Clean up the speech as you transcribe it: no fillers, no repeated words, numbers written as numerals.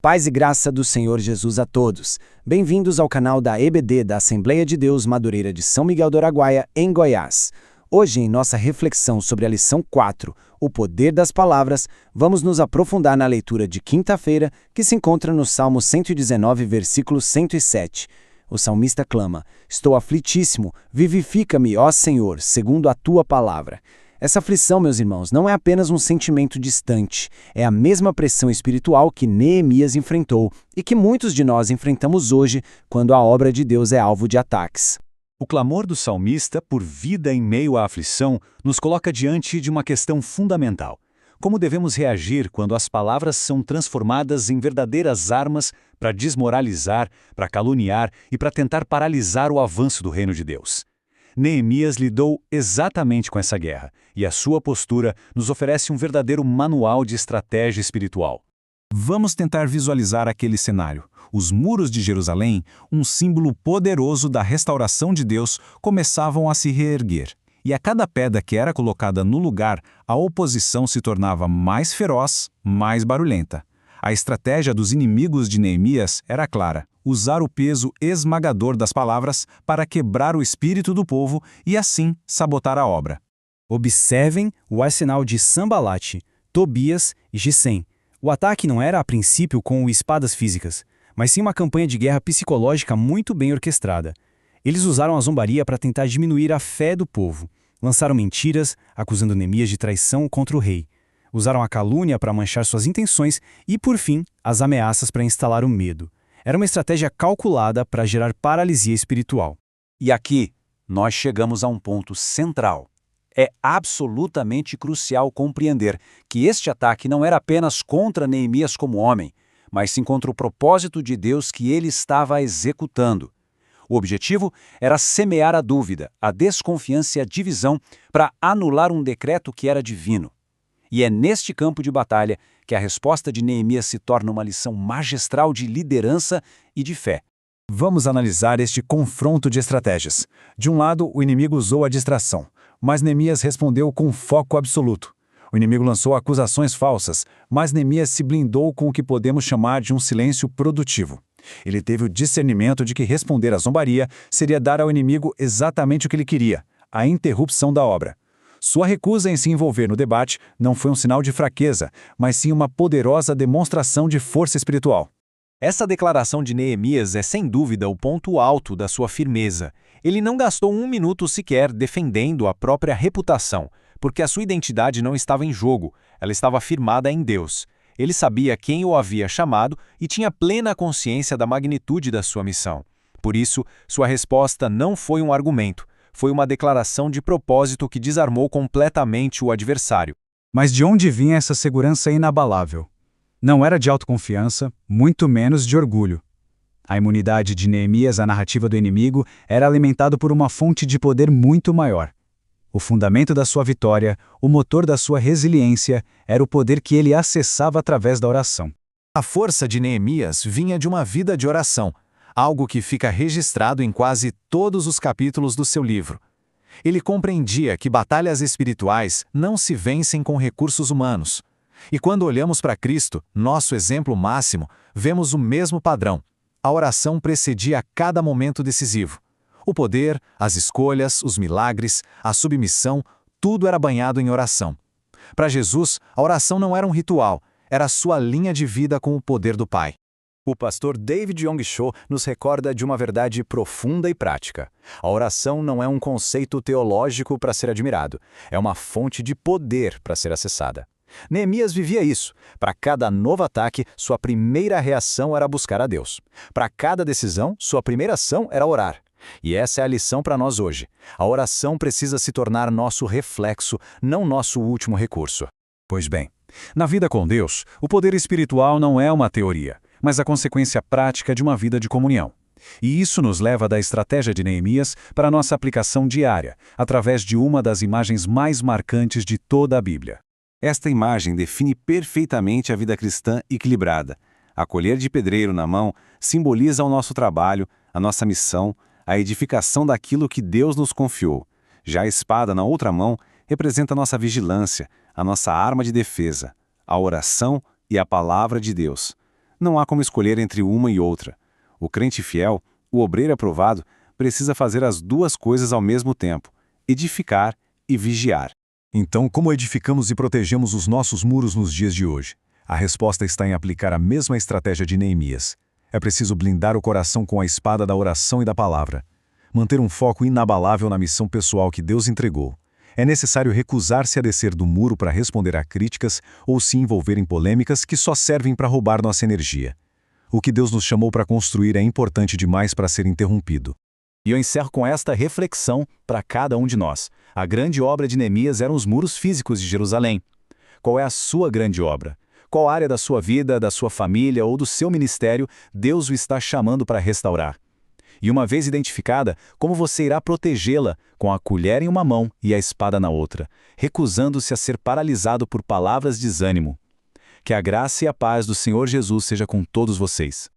Paz e graça do Senhor Jesus a todos. Bem-vindos ao canal da EBD da Assembleia de Deus Madureira de São Miguel do Araguaia, em Goiás. Hoje, em nossa reflexão sobre a lição 4, o poder das palavras, vamos nos aprofundar na leitura de quinta-feira, que se encontra no Salmo 119, versículo 107. O salmista clama: "Estou aflitíssimo, vivifica-me, ó Senhor, segundo a tua palavra." Essa aflição, meus irmãos, não é apenas um sentimento distante, é a mesma pressão espiritual que Neemias enfrentou e que muitos de nós enfrentamos hoje quando a obra de Deus é alvo de ataques. O clamor do salmista por vida em meio à aflição nos coloca diante de uma questão fundamental. Como devemos reagir quando as palavras são transformadas em verdadeiras armas para desmoralizar, para caluniar e para tentar paralisar o avanço do reino de Deus? Neemias lidou exatamente com essa guerra, e a sua postura nos oferece um verdadeiro manual de estratégia espiritual. Vamos tentar visualizar aquele cenário. Os muros de Jerusalém, um símbolo poderoso da restauração de Deus, começavam a se reerguer. E a cada pedra que era colocada no lugar, a oposição se tornava mais feroz, mais barulhenta. A estratégia dos inimigos de Neemias era clara: usar o peso esmagador das palavras para quebrar o espírito do povo e assim sabotar a obra. Observem o arsenal de Sanbalate, Tobias e Gesem. O ataque não era a princípio com espadas físicas, mas sim uma campanha de guerra psicológica muito bem orquestrada. Eles usaram a zombaria para tentar diminuir a fé do povo. Lançaram mentiras, acusando Neemias de traição contra o rei. Usaram a calúnia para manchar suas intenções e, por fim, as ameaças para instalar o medo. Era uma estratégia calculada para gerar paralisia espiritual. E aqui, nós chegamos a um ponto central. É absolutamente crucial compreender que este ataque não era apenas contra Neemias como homem, mas sim contra o propósito de Deus que ele estava executando. O objetivo era semear a dúvida, a desconfiança e a divisão para anular um decreto que era divino. E é neste campo de batalha que a resposta de Neemias se torna uma lição magistral de liderança e de fé. Vamos analisar este confronto de estratégias. De um lado, o inimigo usou a distração, mas Neemias respondeu com foco absoluto. O inimigo lançou acusações falsas, mas Neemias se blindou com o que podemos chamar de um silêncio produtivo. Ele teve o discernimento de que responder à zombaria seria dar ao inimigo exatamente o que ele queria: a interrupção da obra. Sua recusa em se envolver no debate não foi um sinal de fraqueza, mas sim uma poderosa demonstração de força espiritual. Essa declaração de Neemias é sem dúvida o ponto alto da sua firmeza. Ele não gastou um minuto sequer defendendo a própria reputação, porque a sua identidade não estava em jogo, ela estava firmada em Deus. Ele sabia quem o havia chamado e tinha plena consciência da magnitude da sua missão. Por isso, sua resposta não foi um argumento. Foi uma declaração de propósito que desarmou completamente o adversário. Mas de onde vinha essa segurança inabalável? Não era de autoconfiança, muito menos de orgulho. A imunidade de Neemias à narrativa do inimigo era alimentada por uma fonte de poder muito maior. O fundamento da sua vitória, o motor da sua resiliência, era o poder que ele acessava através da oração. A força de Neemias vinha de uma vida de oração, algo que fica registrado em quase todos os capítulos do seu livro. Ele compreendia que batalhas espirituais não se vencem com recursos humanos. E quando olhamos para Cristo, nosso exemplo máximo, vemos o mesmo padrão. A oração precedia cada momento decisivo. O poder, as escolhas, os milagres, a submissão, tudo era banhado em oração. Para Jesus, a oração não era um ritual, era a sua linha de vida com o poder do Pai. O pastor David Yong Cho nos recorda de uma verdade profunda e prática. A oração não é um conceito teológico para ser admirado, é uma fonte de poder para ser acessada. Neemias vivia isso. Para cada novo ataque, sua primeira reação era buscar a Deus. Para cada decisão, sua primeira ação era orar. E essa é a lição para nós hoje. A oração precisa se tornar nosso reflexo, não nosso último recurso. Pois bem, na vida com Deus, o poder espiritual não é uma teoria, mas a consequência prática de uma vida de comunhão. E isso nos leva da estratégia de Neemias para a nossa aplicação diária, através de uma das imagens mais marcantes de toda a Bíblia. Esta imagem define perfeitamente a vida cristã equilibrada. A colher de pedreiro na mão simboliza o nosso trabalho, a nossa missão, a edificação daquilo que Deus nos confiou. Já a espada na outra mão representa a nossa vigilância, a nossa arma de defesa, a oração e a palavra de Deus. Não há como escolher entre uma e outra. O crente fiel, o obreiro aprovado, precisa fazer as duas coisas ao mesmo tempo: edificar e vigiar. Então, como edificamos e protegemos os nossos muros nos dias de hoje? A resposta está em aplicar a mesma estratégia de Neemias. É preciso blindar o coração com a espada da oração e da palavra. Manter um foco inabalável na missão pessoal que Deus entregou. É necessário recusar-se a descer do muro para responder a críticas ou se envolver em polêmicas que só servem para roubar nossa energia. O que Deus nos chamou para construir é importante demais para ser interrompido. E eu encerro com esta reflexão para cada um de nós. A grande obra de Neemias eram os muros físicos de Jerusalém. Qual é a sua grande obra? Qual área da sua vida, da sua família ou do seu ministério Deus o está chamando para restaurar? E uma vez identificada, como você irá protegê-la com a colher em uma mão e a espada na outra, recusando-se a ser paralisado por palavras de desânimo? Que a graça e a paz do Senhor Jesus seja com todos vocês.